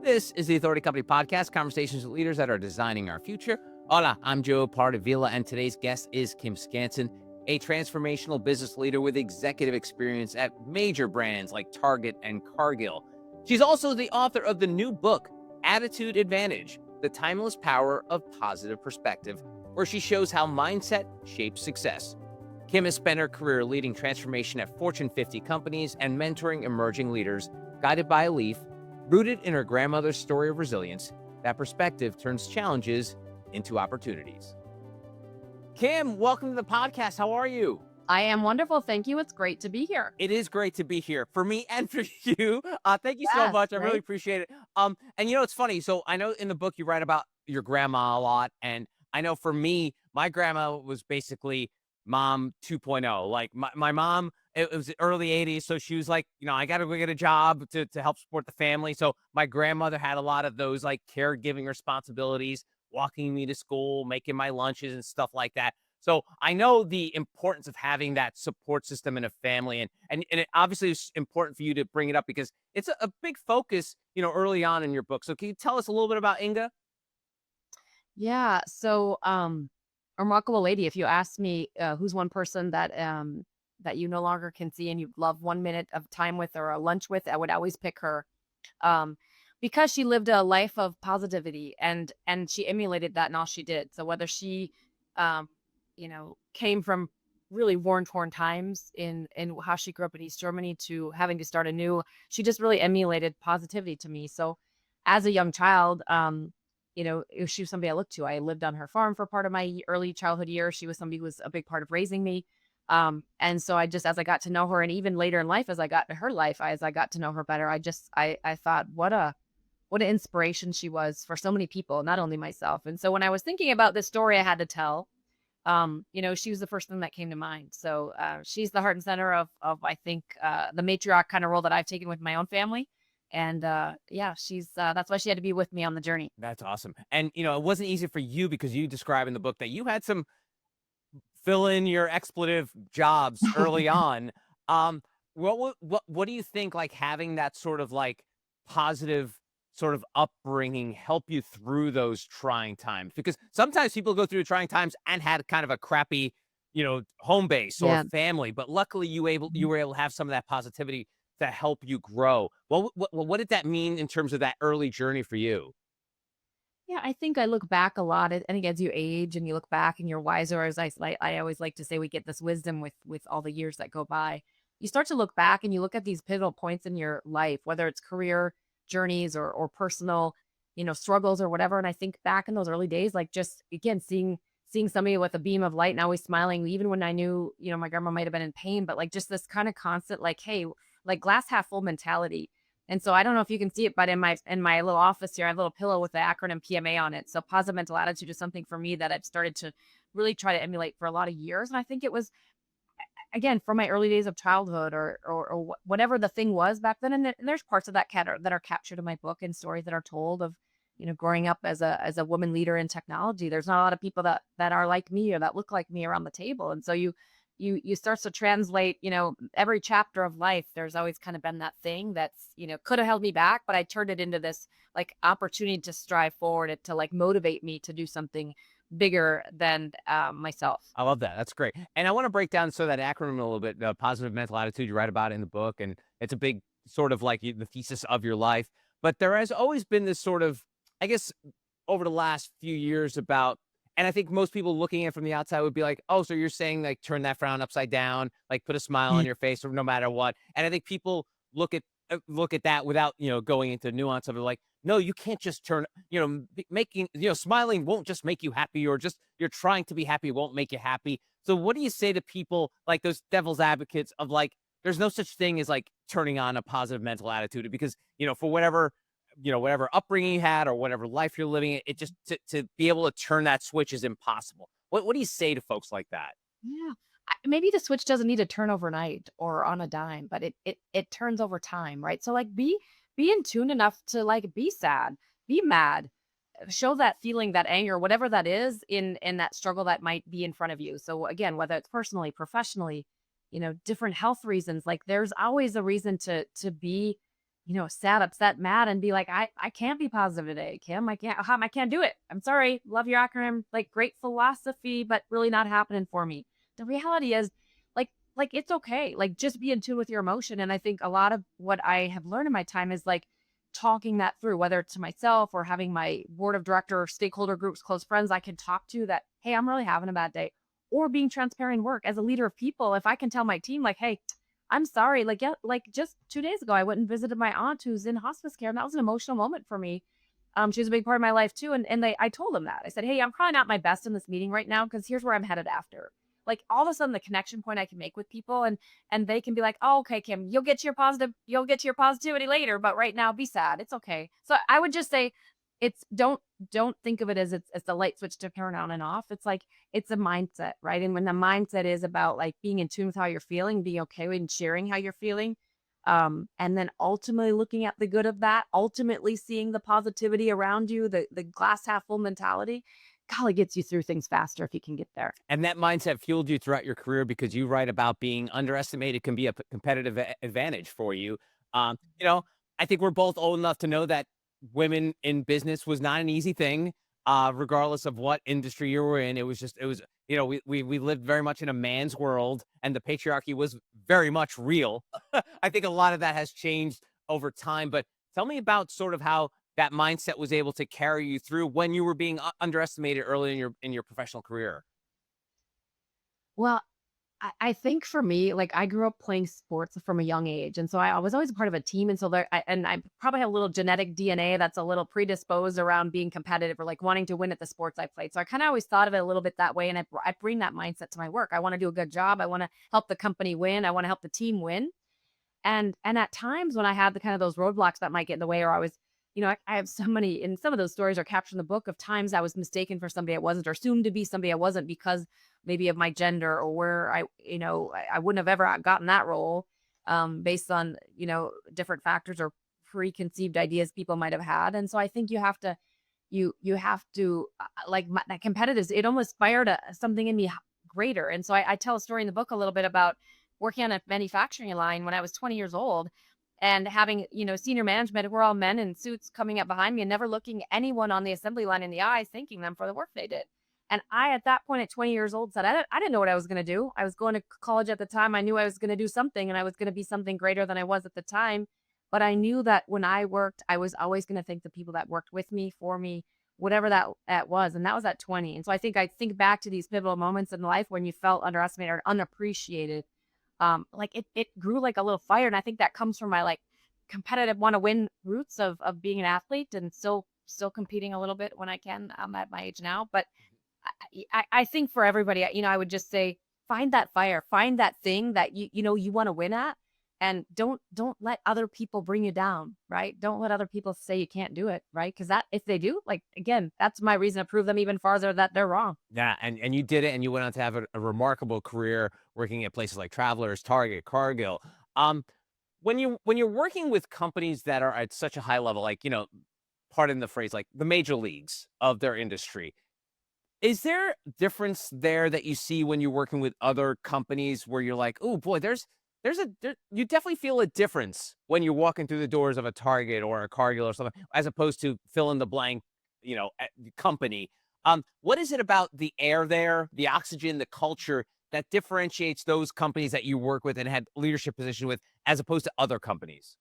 This is the Authority Company Podcast, conversations with leaders that are designing our future. Hola, I'm Joe Pardavila, and today's guest is Kim Skanson, a transformational business leader with executive experience at major brands like Target and Cargill. She's also the author of the new book, Attitude Advantage: The Timeless Power of Positive Perspective, where she shows how mindset shapes success. Kim has spent her career leading transformation at Fortune 50 companies and mentoring emerging leaders, guided by a leaf. Rooted in her grandmother's story of resilience, that perspective turns challenges into opportunities. Kim, welcome to the podcast. How are you? I am wonderful. Thank you. It's great to be here. It is great to be here for me and for you. Thank you so Yes, much. I really right? appreciate it. And it's funny. So I know in the book you write about your grandma a lot, and I know for me, my grandma was basically mom 2.0. Like my mom, it was the early 80s, so she was like, I got to go get a job to help support the family. So my grandmother had a lot of those like caregiving responsibilities, walking me to school, making my lunches and stuff like that. So I know the importance of having that support system in a family, and it obviously is important for you to bring it up because it's a big focus, early on in your book. So can you tell us a little bit about Inga? Yeah. A remarkable lady. If you ask me, who's one person that you no longer can see and you'd love 1 minute of time with or a lunch with, I would always pick her. Um, because she lived a life of positivity and she emulated that in all she did. So whether she, um, came from really worn, torn times in how she grew up in East Germany to having to start anew, she just really emulated positivity to me. So as a young child, she was somebody I looked to. I lived on her farm for part of my early childhood years. She was somebody who was a big part of raising me. And so as I got to know her, and even later in life, as I got to her life, as I got to know her better, I thought, what an inspiration she was for so many people, not only myself. And so when I was thinking about this story I had to tell, she was the first thing that came to mind. So she's the heart and center of I think the matriarch kind of role that I've taken with my own family. And she's that's why she had to be with me on the journey. That's awesome. And it wasn't easy for you because you describe in the book that you had some fill in your expletive jobs early on. What do you think, like, having that sort of like positive sort of upbringing help you through those trying times? Because sometimes people go through trying times and had kind of a crappy, home base or Yeah. family, but luckily you were able to have some of that positivity to help you grow. What did that mean in terms of that early journey for you? Yeah, I think I look back a lot, I think as you age and you look back and you're wiser, as I always like to say, we get this wisdom with all the years that go by. You start to look back and you look at these pivotal points in your life, whether it's career journeys or personal, struggles or whatever. And I think back in those early days, like just again seeing somebody with a beam of light and always smiling, even when I knew, my grandma might have been in pain, but like just this kind of constant, like, hey, like glass half full mentality. And so I don't know if you can see it, but in my little office here, I have a little pillow with the acronym PMA on it. So positive mental attitude is something for me that I've started to really try to emulate for a lot of years. And I think it was again from my early days of childhood or whatever the thing was back then. And there's parts of that are captured in my book and stories that are told of growing up as a woman leader in technology. There's not a lot of people that are like me or that look like me around the table. And so you start to translate, every chapter of life. There's always kind of been that thing that's, could have held me back, but I turned it into this like opportunity to strive forward and to like motivate me to do something bigger than myself. I love that. That's great. And I want to break down that acronym a little bit, the positive mental attitude you write about in the book. And it's a big sort of like the thesis of your life. But there has always been this sort of, I guess, over the last few years about, and I think most people looking at from the outside would be like, oh, so you're saying like turn that frown upside down, like put a smile on your face or no matter what. And I think people look at that without, going into nuance of it. Like, no, you can't just turn, making, smiling won't just make you happy, or just you're trying to be happy won't make you happy. So what do you say to people like those devil's advocates of like, there's no such thing as like turning on a positive mental attitude because, for whatever upbringing you had or whatever life you're living, it just to be able to turn that switch is impossible. What do you say to folks like that? Yeah. Maybe the switch doesn't need to turn overnight or on a dime, but it turns over time, right? So like be in tune enough to like be sad, be mad, show that feeling, that anger, whatever that is in that struggle that might be in front of you. So again, whether it's personally, professionally, different health reasons, like there's always a reason to be sad, upset, mad, and be like, I can't be positive today, Kim. I can't do it. I'm sorry. Love your acronym. Like great philosophy, but really not happening for me. The reality is like it's okay. Like just be in tune with your emotion. And I think a lot of what I have learned in my time is like talking that through, whether it's to myself or having my board of director stakeholder groups, close friends I can talk to that, hey, I'm really having a bad day. Or being transparent in work as a leader of people. If I can tell my team, like, hey, I'm sorry. Like, yeah, like just 2 days ago, I went and visited my aunt who's in hospice care, and that was an emotional moment for me. She was a big part of my life too. And I told them that. I said, hey, I'm probably not my best in this meeting right now because here's where I'm headed after. Like all of a sudden the connection point I can make with people and they can be like, oh, okay, Kim, you'll get to your positivity later, but right now be sad. It's okay. So I would just say it's don't think of it as it's the light switch to turn on and off. It's like it's a mindset, right? And when the mindset is about like being in tune with how you're feeling, being okay with and sharing how you're feeling, and then ultimately looking at the good of that, ultimately seeing the positivity around you, the glass half full mentality, golly, gets you through things faster if you can get there. And that mindset fueled you throughout your career because you write about being underestimated can be a competitive advantage for you. You know, I think we're both old enough to know that women in business was not an easy thing, regardless of what industry you were in. It was, we lived very much in a man's world and the patriarchy was very much real. I think a lot of that has changed over time, but tell me about sort of how that mindset was able to carry you through when you were being underestimated early in your professional career. Well, I think for me, like I grew up playing sports from a young age. And so I was always a part of a team. And so I probably have a little genetic DNA that's a little predisposed around being competitive or like wanting to win at the sports I played. So I kind of always thought of it a little bit that way. And I bring that mindset to my work. I want to do a good job. I want to help the company win. I want to help the team win. And at times when I had the kind of those roadblocks that might get in the way, or I was, I have so many, and some of those stories are captured in the book of times I was mistaken for somebody I wasn't, or assumed to be somebody I wasn't because maybe of my gender or where I wouldn't have ever gotten that role, based on, different factors or preconceived ideas people might have had. And so I think you have to that competitive, it almost fired something in me greater. And so I tell a story in the book a little bit about working on a manufacturing line when I was 20 years old and having, senior management, we're all men in suits coming up behind me and never looking anyone on the assembly line in the eyes, thanking them for the work they did. And I, at that point at 20 years old, said, I didn't know what I was going to do. I was going to college at the time. I knew I was going to do something and I was going to be something greater than I was at the time. But I knew that when I worked, I was always going to thank the people that worked with me, for me, whatever that was. And that was at 20. And so I think back to these pivotal moments in life when you felt underestimated or unappreciated, like it grew like a little fire. And I think that comes from my like competitive want to win roots of being an athlete and still competing a little bit when I can. I'm at my age now, but I think for everybody, I would just say find that fire, find that thing that you want to win at, and don't let other people bring you down, right? Don't let other people say you can't do it, right? Because that if they do, like again, that's my reason to prove them even farther that they're wrong. Yeah, and you did it, and you went on to have a remarkable career working at places like Travelers, Target, Cargill. Um, when you're working with companies that are at such a high level, like pardon the phrase, like the major leagues of their industry, is there difference there that you see when you're working with other companies where you're like, oh boy, you definitely feel a difference when you're walking through the doors of a Target or a Cargill or something, as opposed to fill in the blank, company. What is it about the air there, the oxygen, the culture that differentiates those companies that you work with and had leadership position with, as opposed to other companies?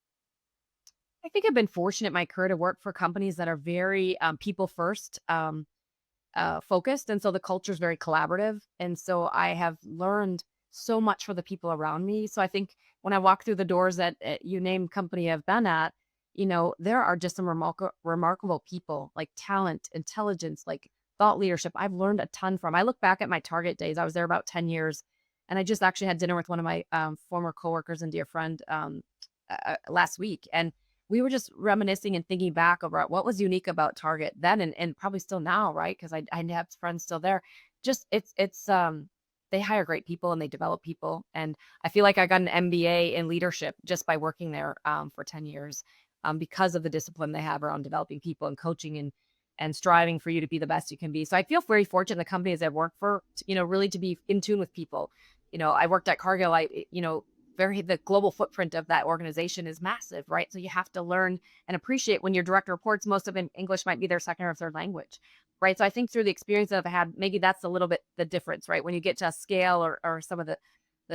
I think I've been fortunate in my career to work for companies that are very people first. Focused, and so the culture is very collaborative, and so I have learned so much for the people around me. So I think when I walk through the doors at you named company I've been at, there are just some remarkable people, like talent, intelligence, like thought leadership. I've learned a ton from. I look back at my Target days. I was there about 10 years, and I just actually had dinner with one of my former coworkers and dear friend last week, and we were just reminiscing and thinking back about what was unique about Target then and probably still now, right? Because I have friends still there. Just they hire great people and they develop people. And I feel like I got an MBA in leadership just by working there for 10 years, because of the discipline they have around developing people and coaching and striving for you to be the best you can be. So I feel very fortunate in the companies I've worked for, really to be in tune with people. I worked at Cargill. the global footprint of that organization is massive, right? So you have to learn and appreciate when your direct reports, most of them English might be their second or third language, right? So I think through the experience that I've had, maybe that's a little bit the difference, right? When you get to a scale or some of the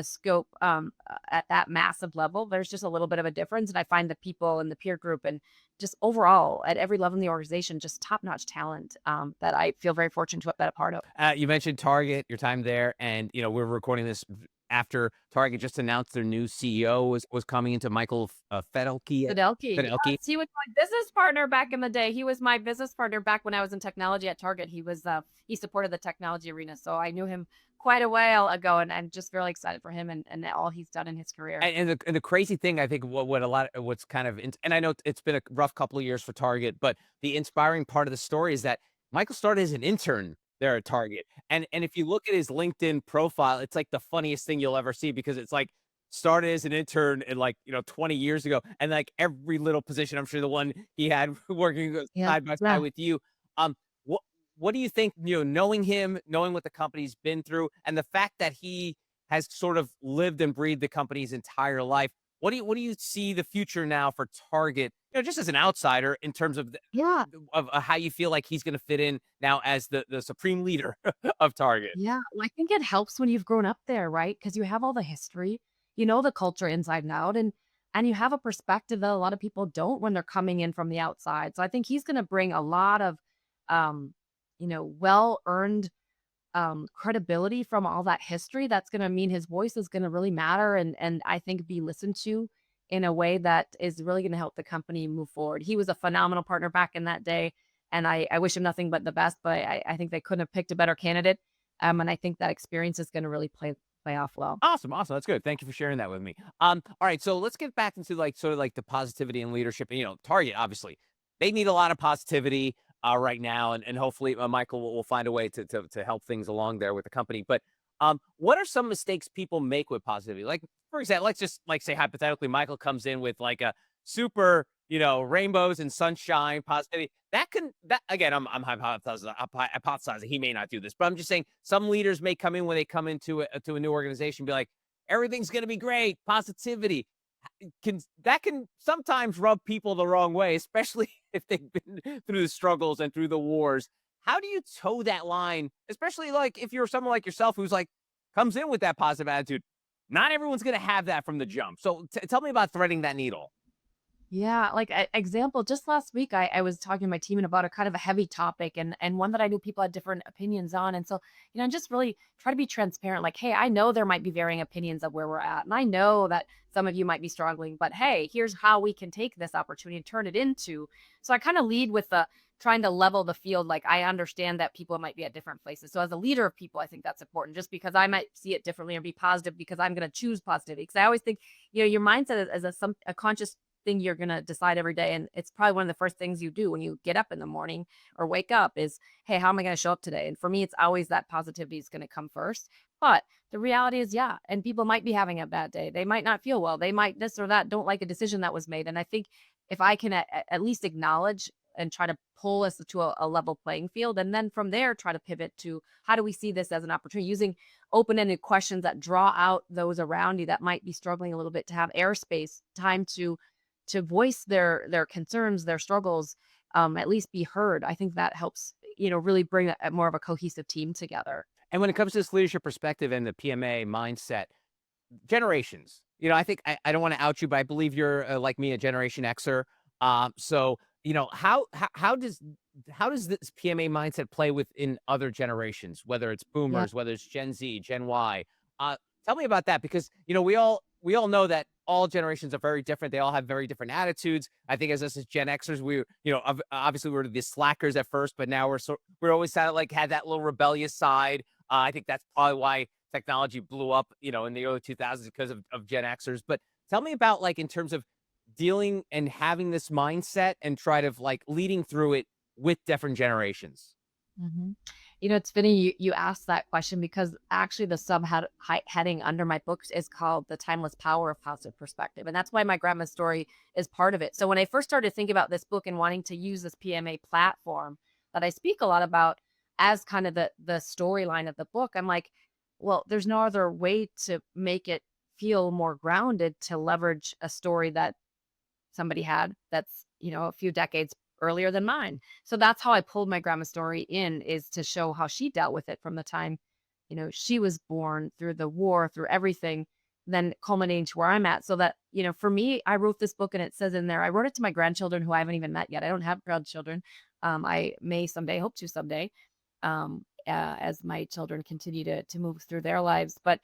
scope at that massive level, there's just a little bit of a difference. And I find the people in the peer group and just overall at every level in the organization, just top notch talent that I feel very fortunate to have been a part of. You mentioned Target, your time there, and we're recording this after Target just announced their new CEO was coming into Michael Fedelke. Fidelki, Fedelke. yes, he was my business partner back in the day. He was my business partner back when I was in technology at Target. He supported the technology arena, so I knew him quite a while ago, and I'm just really excited for him and all he's done in his career. And the crazy thing, I think, what a lot of what's kind of, and I know it's been a rough couple of years for Target, but the inspiring part of the story is that Michael started as an intern there at Target, and if you look at his LinkedIn profile, it's like the funniest thing you'll ever see because it's like started as an intern in like 20 years ago, and like every little position, I'm sure the one he had working Yeah, side by side yeah. with you. What what do you think? Knowing him, knowing what the company's been through, and the fact that he has sort of lived and breathed the company's entire life. What do you see the future now for Target? Just as an outsider in terms of Yeah. how you feel like he's going to fit in now as the supreme leader of Target. Yeah, well, I think it helps when you've grown up there, right? Because you have all the history, you know the culture inside and out, and you have a perspective that a lot of people don't when they're coming in from the outside. So I think he's gonna bring a lot of, um, well-earned, credibility from all that history. That's gonna mean his voice is gonna really matter and I think be listened to in a way that is really gonna help the company move forward. He was a phenomenal partner back in that day, and I wish him nothing but the best, but I think they couldn't have picked a better candidate, and I think that experience is gonna really play off well. Awesome, awesome. That's good. Thank you for sharing that with me. All right, so let's get back into like sort of like the positivity and leadership. And Target, obviously, they need a lot of positivity right now, and hopefully Michael will find a way to help things along there with the company. But what are some mistakes people make with positivity? Like, for example, let's just like say hypothetically, Michael comes in with like a super, rainbows and sunshine positivity. That again, I'm hypothesizing he may not do this, but I'm just saying some leaders may come in when they come into to a new organization, be like, everything's going to be great, positivity. Can sometimes rub people the wrong way, especially if they've been through the struggles and through the wars. How do you toe that line, especially like if you're someone like yourself who's like comes in with that positive attitude? Not everyone's going to have that from the jump. So tell me about threading that needle. Yeah, like example, just last week I was talking to my team about a kind of a heavy topic and one that I knew people had different opinions on. And so, just really try to be transparent. Like, hey, I know there might be varying opinions of where we're at. And I know that some of you might be struggling, but hey, here's how we can take this opportunity and turn it into. So I kind of lead with the trying to level the field. Like I understand that people might be at different places. So as a leader of people, I think that's important just because I might see it differently or be positive because I'm going to choose positivity. Because I always think, your mindset is a conscious thing you're going to decide every day. And it's probably one of the first things you do when you get up in the morning or wake up is, hey, how am I going to show up today? And for me, it's always that positivity is going to come first. But the reality is, yeah, and people might be having a bad day. They might not feel well. They might this or that, don't like a decision that was made. And I think if I can at least acknowledge and try to pull us to a level playing field, and then from there, try to pivot to how do we see this as an opportunity using open-ended questions that draw out those around you that might be struggling a little bit to have airspace, time to voice their concerns, their struggles, at least be heard. I think that helps, really bring a more of a cohesive team together. And when it comes to this leadership perspective and the PMA mindset, generations. I think I don't want to out you, but I believe you're like me, a Generation Xer. So how does this PMA mindset play within other generations, whether it's Yeah. Boomers, whether it's Gen Z, Gen Y? Tell me about that because we all know that all generations are very different. They all have very different attitudes. I think as us as Gen Xers, we obviously we're the slackers at first, but now we're always kind of like had that little rebellious side. I think that's probably why technology blew up, in the early 2000s because of Gen Xers. But tell me about like in terms of dealing and having this mindset and try to like leading through it with different generations. Mhm. It's funny you asked that question because actually the heading under my books is called The Timeless Power of Positive Perspective. And that's why my grandma's story is part of it. So when I first started thinking about this book and wanting to use this PMA platform that I speak a lot about as kind of the storyline of the book, I'm like, well, there's no other way to make it feel more grounded to leverage a story that somebody had that's, a few decades earlier than mine. So that's how I pulled my grandma's story in, is to show how she dealt with it from the time, she was born, through the war, through everything, then culminating to where I'm at. So that, for me, I wrote this book and it says in there, I wrote it to my grandchildren who I haven't even met yet. I don't have grandchildren. I may someday, hope to someday, as my children continue to move through their lives. But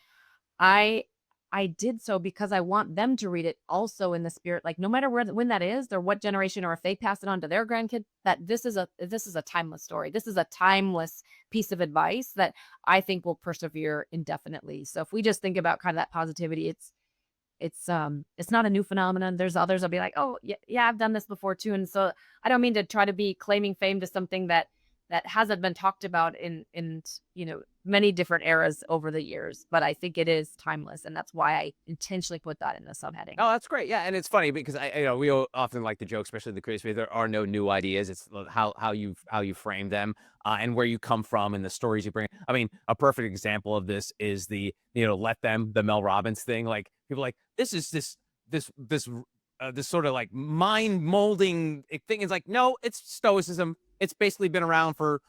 I I did so because I want them to read it also in the spirit, like, no matter when that is or what generation, or if they pass it on to their grandkid, that this is a timeless story. This is a timeless piece of advice that I think will persevere indefinitely. So if we just think about kind of that positivity, it's not a new phenomenon. There's others that'll be like, "Oh, yeah, yeah, I've done this before too." And so I don't mean to try to be claiming fame to something that hasn't been talked about in many different eras over the years, but I think it is timeless, and that's why I intentionally put that in the subheading. Oh, that's great. Yeah, and it's funny because we often like to joke, especially the creative space. There are no new ideas. It's how you frame them, and where you come from and the stories you bring. I mean, a perfect example of this is let them, the Mel Robbins thing. Like people are like, this is this sort of like mind molding thing. It's like, no, it's stoicism. It's basically been around for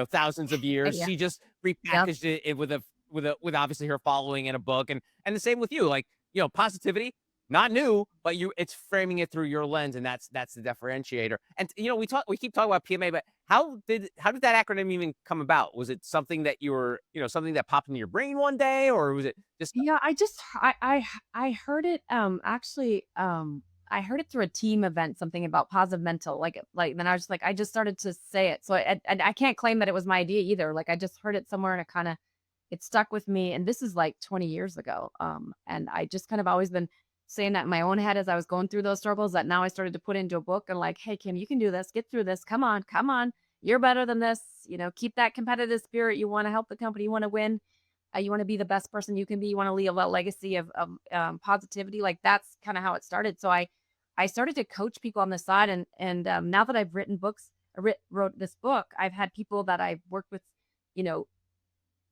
thousands of years. Yeah. She just Yep. repackaged it with obviously her following in a book, and the same with you. Like, positivity, not new, but it's framing it through your lens, and that's the differentiator. And we keep talking about PMA, but how did that acronym even come about? Was it something that you were, something that popped into your brain one day, or was it just Yeah, I heard it, actually, I heard it through a team event, something about positive mental, like, then I was like, I just started to say it. So I can't claim that it was my idea either. Like, I just heard it somewhere and it stuck with me. And this is like 20 years ago. And I just kind of always been saying that in my own head as I was going through those struggles, that now I started to put into a book and like, hey, Kim, you can do this, get through this. Come on, come on. You're better than this. Keep that competitive spirit. You want to help the company, you want to win, you want to be the best person you can be. You want to leave a legacy of positivity. Like, that's kind of how it started. So I started to coach people on the side, and now that I've written books, wrote this book, I've had people that I've worked with, you know,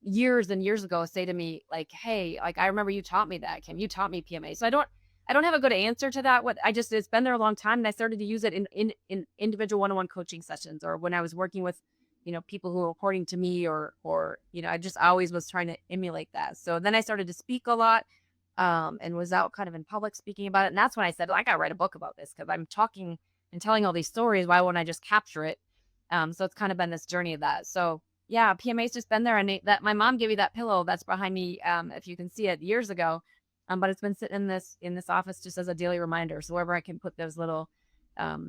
years and years ago say to me like, "Hey, like, I remember you taught me that, Kim. You taught me PMA." So I don't have a good answer to that. What I just It's been there a long time, and I started to use it in individual one-on-one coaching sessions, or when I was working with, people who were reporting to me, or I just always was trying to emulate that. So then I started to speak a lot, and was out kind of in public speaking about it. And that's when I said, "I gotta write a book about this because I'm talking and telling all these stories. Why wouldn't I just capture it?" So it's kind of been this journey of that. So yeah, PMA's just been there, and that my mom gave me that pillow that's behind me, if you can see it, years ago. But it's been sitting in this office just as a daily reminder. So wherever I can put those little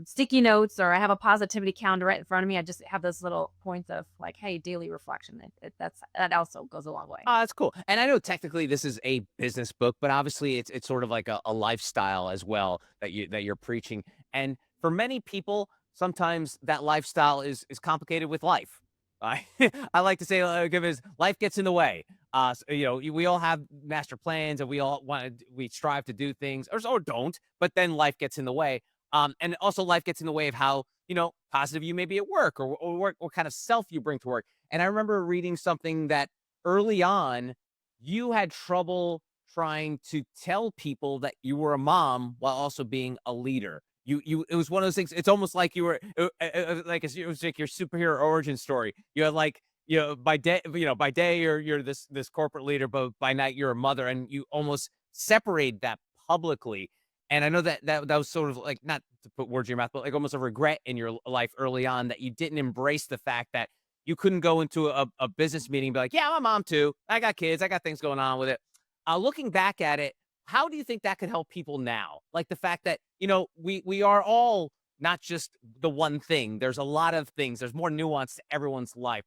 sticky notes, or I have a positivity calendar right in front of me, I just have those little points of like, hey, daily reflection. That also goes a long way. Oh, that's cool. And I know technically this is a business book, but obviously it's sort of like a lifestyle as well that you're preaching. And for many people, sometimes that lifestyle is complicated with life. I I like to say, because life gets in the way. We all have master plans, and we strive to do things, or don't, but then life gets in the way. And also life gets in the way of how positive you may be at work, or what kind of self you bring to work. And I remember reading something that early on, you had trouble trying to tell people that you were a mom while also being a leader. It was one of those things. It's almost like you were it was like your superhero origin story. You had like by day you're this corporate leader, but by night you're a mother, and you almost separate that publicly. And I know that was sort of like, not to put words in your mouth, but like almost a regret in your life early on, that you didn't embrace the fact that you couldn't go into a business meeting and be like, "Yeah, I'm a mom too. I got kids. I got things going on with it." Looking back at it, how do you think that could help people now? Like the fact that, we are all not just the one thing. There's a lot of things. There's more nuance to everyone's life.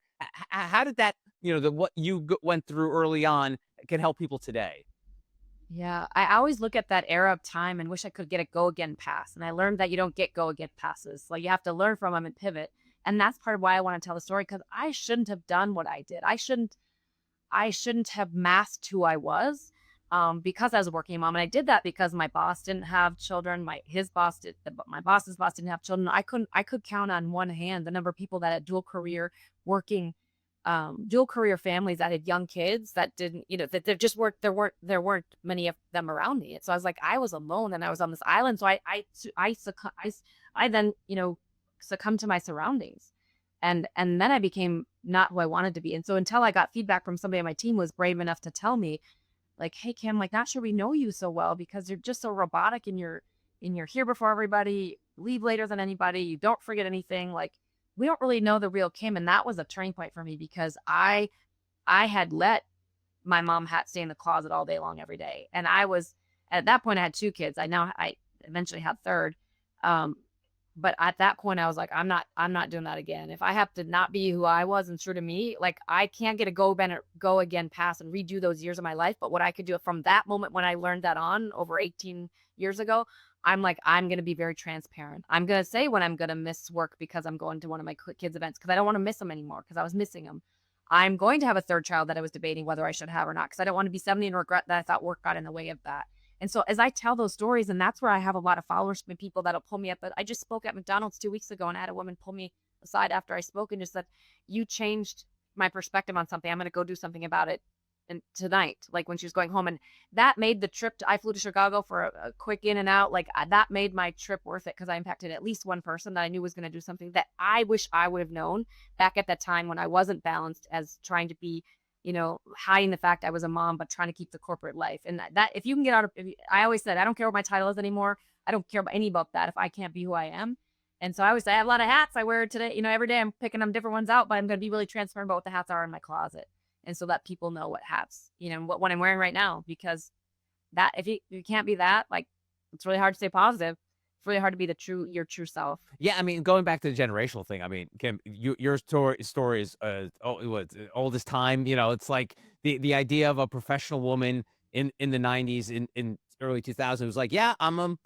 How did that, what you went through early on, can help people today? Yeah, I always look at that era of time and wish I could get a go again pass. And I learned that you don't get go again passes. Like, you have to learn from them and pivot. And that's part of why I want to tell the story, because I shouldn't have done what I did. I shouldn't have masked who I was, because I was a working mom. And I did that because my boss didn't have children. My boss's boss didn't have children. I could count on one hand the number of people that had dual career, working, dual career families that had young kids that didn't, that there just weren't many of them around me. And so I was like, I was alone and I was on this island. So I then, succumbed to my surroundings. And then I became not who I wanted to be. And so until I got feedback from somebody on my team who was brave enough to tell me, like, hey Kim, like, not sure we know you so well because you're just so robotic and you're here before everybody, leave later than anybody, you don't forget anything. Like, we don't really know the real Kim. And that was a turning point for me because I had let my mom hat stay in the closet all day long every day. And I was at that point I had two kids. I eventually had third. Um, but at that point I was like, I'm not doing that again. If I have to not be who I was and true to me, like I can't get a go again pass and redo those years of my life. But what I could do from that moment when I learned that on over 18 years ago, I'm like, I'm going to be very transparent. I'm going to say when I'm going to miss work because I'm going to one of my kids' events because I don't want to miss them anymore because I was missing them. I'm going to have a third child that I was debating whether I should have or not because I don't want to be 70 and regret that I thought work got in the way of that. And so as I tell those stories, and that's where I have a lot of followers and people that'll pull me up. But I just spoke at McDonald's 2 weeks ago and I had a woman pull me aside after I spoke and just said, you changed my perspective on something. I'm going to go do something about it and tonight, like when she was going home. And that made the trip I flew to Chicago for a quick in and out. Like that made my trip worth it because I impacted at least one person that I knew was going to do something that I wish I would have known back at that time when I wasn't balanced as trying to be, hiding the fact I was a mom, but trying to keep the corporate life. And that if you can get out of, I always said, I don't care what my title is anymore. I don't care about any about that if I can't be who I am. And so I always say I have a lot of hats I wear today. Every day I'm picking them different ones out, but I'm going to be really transparent about what the hats are in my closet. And so that people know what hats, what I'm wearing right now, because that if you can't be that, like it's really hard to stay positive. It's really hard to be your true self. Yeah, I mean, going back to the generational thing, I mean, Kim, your story is old as time. It's like the idea of a professional woman in the 90s, in early 2000s was like, yeah, I'm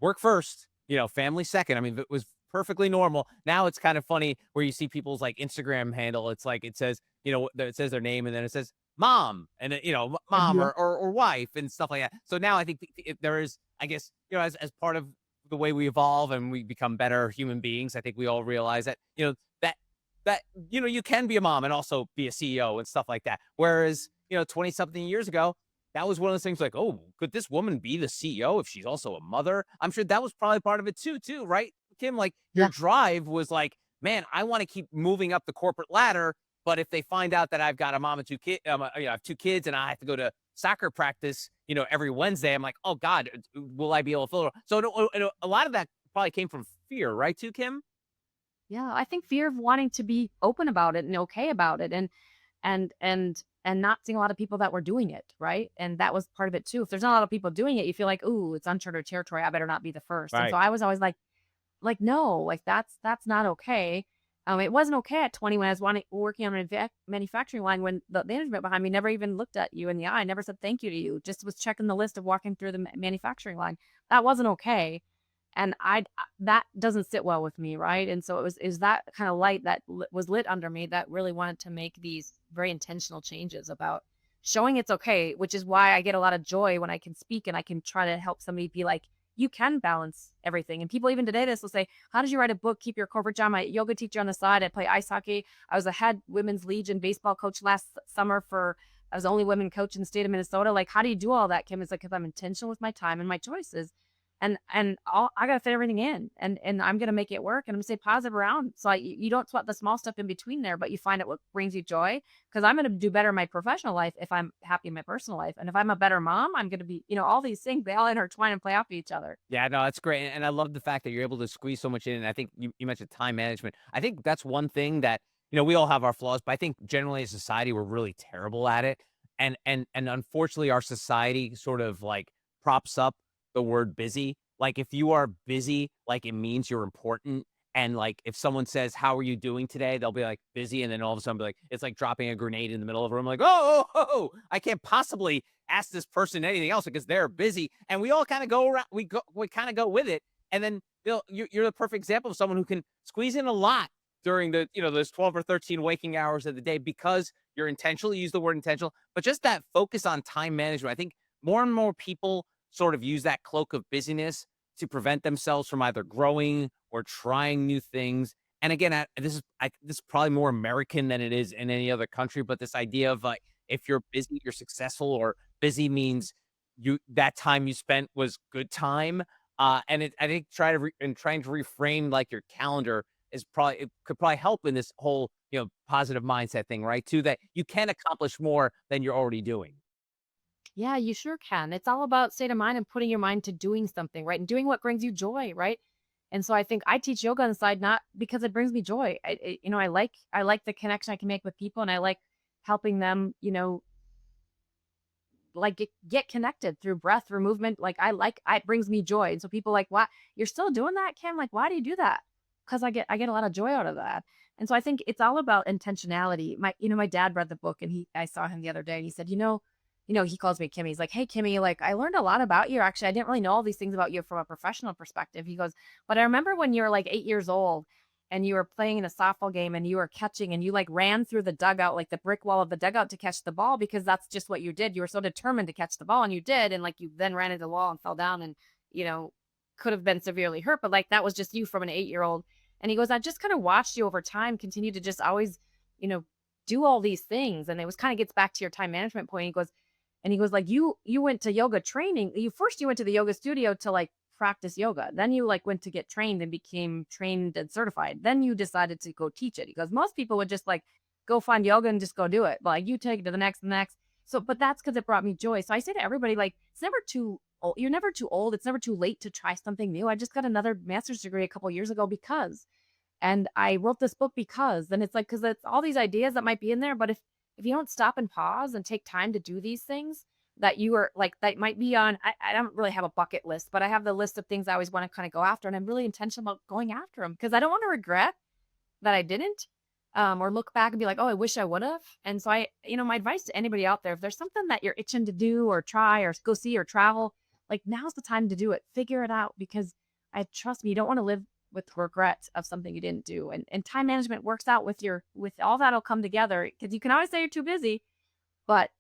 work first, family second. I mean, it was perfectly normal. Now it's kind of funny where you see people's like Instagram handle. It's like it says, it says their name and then it says mom and mom Yeah. or wife and stuff like that. So now I think there is, I guess, as part of the way we evolve and we become better human beings, I think we all realize that, that you can be a mom and also be a CEO and stuff like that. Whereas, 20 something years ago, that was one of those things like, oh, could this woman be the CEO if she's also a mother? I'm sure that was probably part of it too, right? Kim, like your Yeah. drive was like, man, I want to keep moving up the corporate ladder. But if they find out that I've got a mom and two kids, I have two kids and I have to go to soccer practice, every Wednesday, I'm like, oh God, will I be able to fill it? So a lot of that probably came from fear, right? Too, Kim? Yeah. I think fear of wanting to be open about it and okay about it. And not seeing a lot of people that were doing it, right? And that was part of it too. If there's not a lot of people doing it, you feel like, ooh, it's uncharted territory. I better not be the first. And so Right. I was always like, no, like that's not okay. It wasn't okay at 20 when I was working on a manufacturing line when the management behind me never even looked at you in the eye, never said thank you to you, just was checking the list of walking through the manufacturing line. That wasn't okay. And that doesn't sit well with me, right? And so is that kind of light that was lit under me that really wanted to make these very intentional changes about showing it's okay, which is why I get a lot of joy when I can speak and I can try to help somebody be like, you can balance everything. And people even today, this will say, how did you write a book, keep your corporate job? My yoga teacher on the side, I play ice hockey. I was a head women's legion baseball coach last summer I was the only women coach in the state of Minnesota. Like, how do you do all that, Kim? It's like, because I'm intentional with my time and my choices. And I gotta fit everything in, and I'm gonna make it work, and I'm gonna stay positive around. So you don't sweat the small stuff in between there, but you find out what brings you joy. Because I'm gonna do better in my professional life if I'm happy in my personal life, and if I'm a better mom, I'm gonna be, all these things they all intertwine and play off each other. Yeah, no, that's great. And I love the fact that you're able to squeeze so much in. And I think you mentioned time management. I think that's one thing that, we all have our flaws, but I think generally as a society, we're really terrible at it. And unfortunately, our society sort of like props up the word busy. Like if you are busy, like it means you're important. And like if someone says, how are you doing today? They'll be like busy. And then all of a sudden be like, it's like dropping a grenade in the middle of a room, like, I can't possibly ask this person anything else because they're busy. And we all kind of go around, we kind of go with it. And then you're the perfect example of someone who can squeeze in a lot during the, those 12 or 13 waking hours of the day because you're intentional. You use the word intentional, but just that focus on time management. I think more and more people sort of use that cloak of busyness to prevent themselves from either growing or trying new things. And again, this is probably more American than it is in any other country, but this idea of, like, if you're busy, you're successful, or busy means that time you spent was good time. And I think trying to reframe, like, your calendar it could probably help in this whole, positive mindset thing, right? Too, that you can accomplish more than you're already doing. Yeah, you sure can. It's all about state of mind and putting your mind to doing something, right? And doing what brings you joy, right? And so I think I teach yoga on the side not because it brings me joy. I like the connection I can make with people, and I like helping them, like get connected through breath, through movement. It brings me joy. And so people like, why you're still doing that, Kim? Like, why do you do that? Because I get a lot of joy out of that. And so I think it's all about intentionality. My dad read the book, and I saw him the other day, and he said, he calls me Kimmy. He's like, "Hey Kimmy, like I learned a lot about you. Actually, I didn't really know all these things about you from a professional perspective." He goes, "But I remember when you were like 8 years old and you were playing in a softball game and you were catching and you like ran through the dugout, like the brick wall of the dugout to catch the ball because that's just what you did. You were so determined to catch the ball and you did. And like you then ran into the wall and fell down and, you know, could have been severely hurt. But like that was just you from an 8-year old." And he goes, "I just kind of watched you over time continue to just always, you know, do all these things." And it was kind of gets back to your time management point. He goes, like, you went to yoga training. You went to the yoga studio to like practice yoga. Then you like went to get trained and became trained and certified. Then you decided to go teach it. Because most people would just like go find yoga and just go do it. Like you take it to the next, the next. So, but that's because it brought me joy. So I say to everybody, like, it's never too old. You're never too old. It's never too late to try something new. I just got another master's degree a couple years ago because, and I wrote this book because, and it's like, because it's all these ideas that might be in there. But if you don't stop and pause and take time to do these things that you are like, that might be on, I don't really have a bucket list, but I have the list of things I always want to kind of go after. And I'm really intentional about going after them because I don't want to regret that I didn't, or look back and be like, oh, I wish I would have. And so my advice to anybody out there, if there's something that you're itching to do or try or go see or travel, like now's the time to do it. Figure it out because I trust me, you don't want to live with regret of something you didn't do. And time management works out with all that'll come together because you can always say you're too busy, but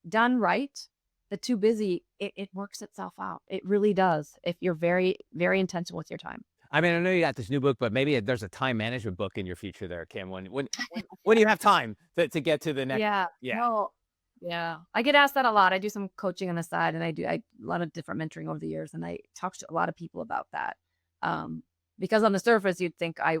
done right, the too busy, it works itself out. It really does if you're very, very intentional with your time. I mean, I know you got this new book, but maybe there's a time management book in your future there, Kim. When you have time to get to the next. Yeah. Yeah. No. Yeah. I get asked that a lot. I do some coaching on the side and a lot of different mentoring over the years. And I talk to a lot of people about that. Um, because on the surface, you'd think I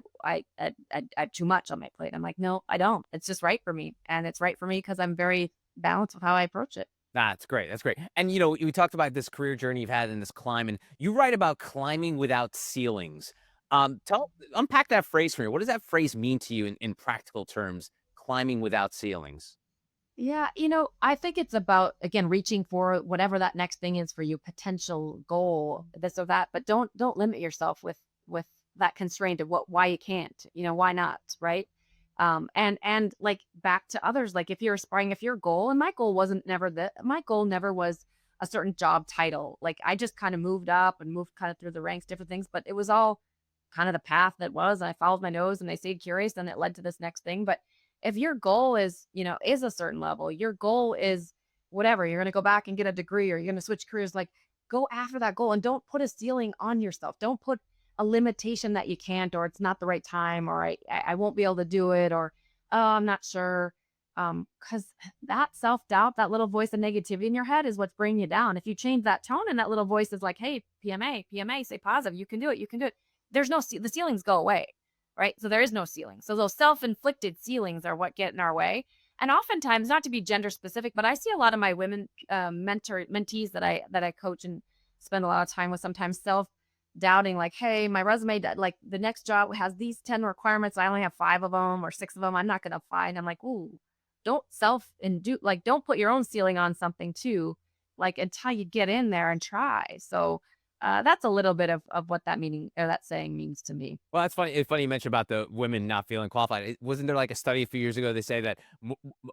have too much on my plate. I'm like, no, I don't. It's just right for me. And it's right for me because I'm very balanced with how I approach it. That's great. That's great. And we talked about this career journey you've had in this climb, and you write about climbing without ceilings. Unpack that phrase for me. What does that phrase mean to you in practical terms? Climbing without ceilings. Yeah, I think it's about again reaching for whatever that next thing is for you, potential goal, this or that, but don't limit yourself with that constraint of why you can't, why not, right? And like back to others, like if you're aspiring, if your goal, and my goal never was a certain job title. Like I just kind of moved up and moved kind of through the ranks, different things, but it was all kind of the path that was, and I followed my nose and I stayed curious and it led to this next thing. But if your goal is a certain level, your goal is whatever, you're going to go back and get a degree or you're going to switch careers, like go after that goal and don't put a ceiling on yourself. Don't put a limitation that you can't, or it's not the right time, or I won't be able to do it, or, oh, I'm not sure. Cause that self-doubt, that little voice of negativity in your head is what's bringing you down. If you change that tone and that little voice is like, hey, PMA, say positive, you can do it. You can do it. There's the ceilings go away, right? So there is no ceiling. So those self-inflicted ceilings are what get in our way. And oftentimes, not to be gender specific, but I see a lot of my women mentees that I coach and spend a lot of time with, sometimes self-doubting, like, hey, my resume, like the next job has these 10 requirements. I only have 5 of them or 6 of them. I'm not going to apply. And I'm like, ooh, don't put your own ceiling on something too, like until you get in there and try. So that's a little bit of what that meaning or that saying means to me. Well, that's funny. It's funny you mentioned about the women not feeling qualified. Wasn't there like a study a few years ago? They say that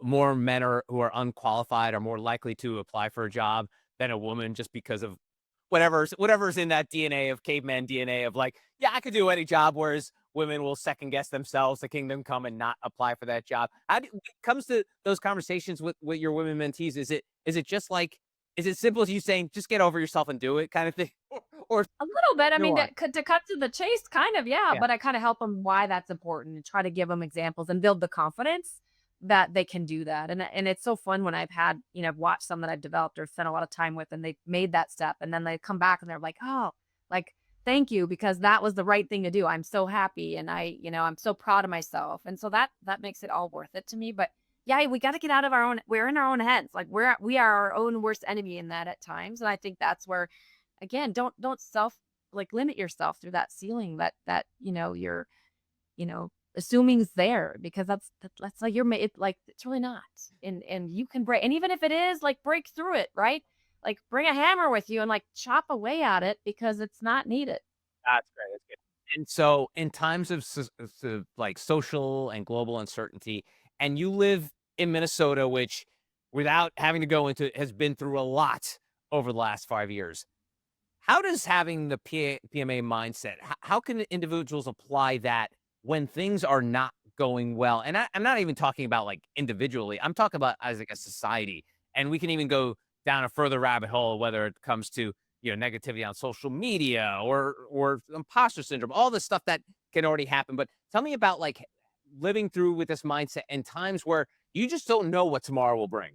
more men who are unqualified are more likely to apply for a job than a woman, just because of whatever's in that DNA of caveman DNA of like, yeah, I could do any job, whereas women will second guess themselves, the kingdom come, and not apply for that job. When it comes to those conversations with your women mentees, is it simple as you saying just get over yourself and do it kind of thing, or A little bit. I mean, nuance. to cut to the chase, kind of, yeah. Yeah. But I kind of help them why that's important and try to give them examples and build the confidence that they can do that. And it's so fun when I've had, I've watched some that I've developed or spent a lot of time with, and they've made that step, and then they come back and they're like, oh, like thank you because that was the right thing to do. I'm so happy, and I'm so proud of myself, and so that makes it all worth it to me. But yeah, we got to get out of our own. We're in our own heads. Like we are our own worst enemy in that at times, and I think that's where again, don't like limit yourself through that ceiling that you're assuming's there because that's like like it's really not. And you can break, and even if it is, like, break through it, right? Like, bring a hammer with you and like chop away at it because it's not needed. That's great. That's good. And so, in times of like social and global uncertainty, and you live in Minnesota, which, without having to go into, has been through a lot over the last 5 years. How does having the PMA mindset? How can individuals apply that when things are not going well? And I'm not even talking about like individually. I'm talking about as like a society, and we can even go down a further rabbit hole, whether it comes to negativity on social media or imposter syndrome, all the stuff that can already happen. But tell me about like living through with this mindset in times where you just don't know what tomorrow will bring.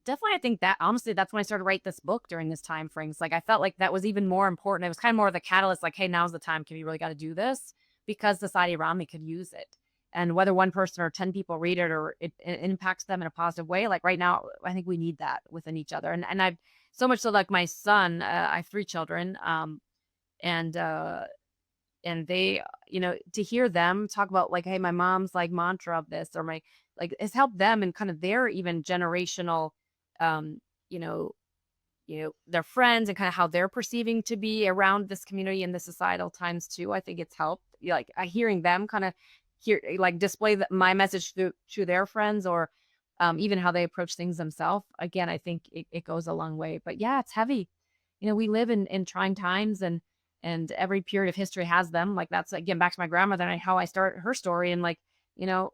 Definitely, I think that honestly, that's when I started to write this book during this time frame. It's like I felt like that was even more important. It was kind of more of the catalyst, like, hey, now's the time. Can we really got to do this? Because society around me could use it. And whether one person or 10 people read it or it impacts them in a positive way, like right now, I think we need that within each other. And I've so much so, like my son, I have 3 children, and they, to hear them talk about like, hey, my mom's like mantra of this, or my like, it's helped them and kind of their even generational, um, you know, their friends and kind of how they're perceiving to be around this community and the societal times too. I think it's helped. Like hearing them kind of like display my message to their friends, or even how they approach things themselves. Again, I think it goes a long way. But yeah, it's heavy. We live in trying times, and every period of history has them. Like that's again back to my grandmother and how I start her story, and like you know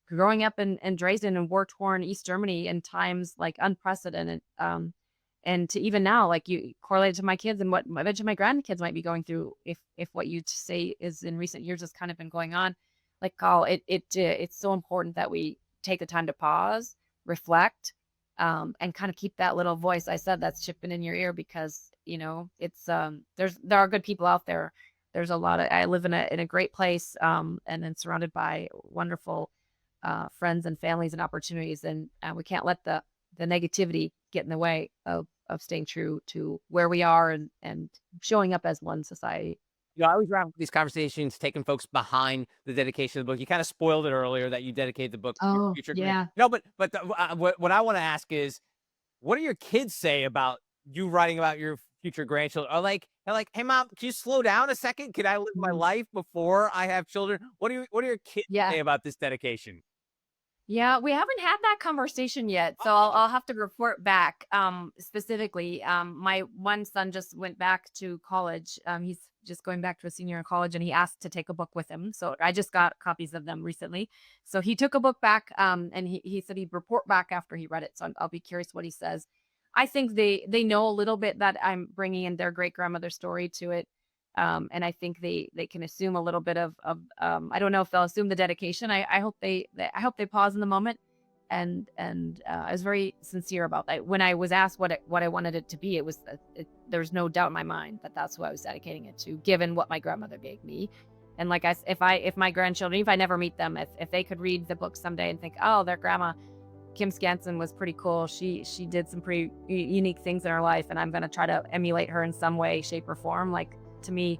growing up in Dresden and war torn East Germany in times like unprecedented. And to even now, like you correlated to my kids and what eventually my grandkids might be going through if what you say is in recent years has kind of been going on. Like, Call it's so important that we take the time to pause, reflect, and kind of keep that little voice I said that's chipping in your ear, because it's there are good people out there. There's a lot of I live in a great place, and then surrounded by wonderful friends and families and opportunities, and we can't let the negativity get in the way of staying true to where we are and showing up as one society. I always wrap up these conversations taking folks behind the dedication of the book. You kind of spoiled it earlier that you dedicate the book to your Oh, future grand. yeah. No, but what I want to ask is, what do your kids say about you writing about your future grandchildren? Are they're like, hey mom, can you slow down a second? Can I live my Mhm. life before I have children? What do your kids Yeah. say about this dedication? Yeah, we haven't had that conversation yet, so I'll have to report back. Specifically, my one son just went back to college. He's just going back to a senior in college, and he asked to take a book with him. So I just got copies of them recently. So he took a book back, and he said he'd report back after he read it. So I'll be curious what he says. I think they know a little bit that I'm bringing in their great grandmother's story to it. And I think they can assume a little bit I don't know if they'll assume the dedication. I hope I hope they pause in the moment, and I was very sincere about that. When I was asked what I wanted it to be, it was there's no doubt in my mind that that's who I was dedicating it to, given what my grandmother gave me. And like if my grandchildren, if I never meet them, if they could read the book someday and think, oh, their grandma Kim Skanson was pretty cool. She did some pretty unique things in her life, and I'm going to try to emulate her in some way, shape, or form. Like, to me,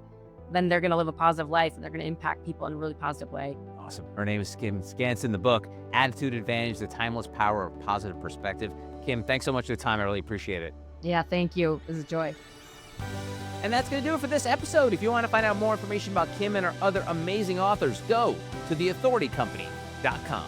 then they're going to live a positive life, and they're going to impact people in a really positive way. Awesome. Her name is Kim Skanson. The book, Attitude Advantage, The Timeless Power of Positive Perspective. Kim, thanks so much for the time. I really appreciate it. Yeah, thank you. It was a joy. And that's going to do it for this episode. If you want to find out more information about Kim and her other amazing authors, go to theauthoritycompany.com.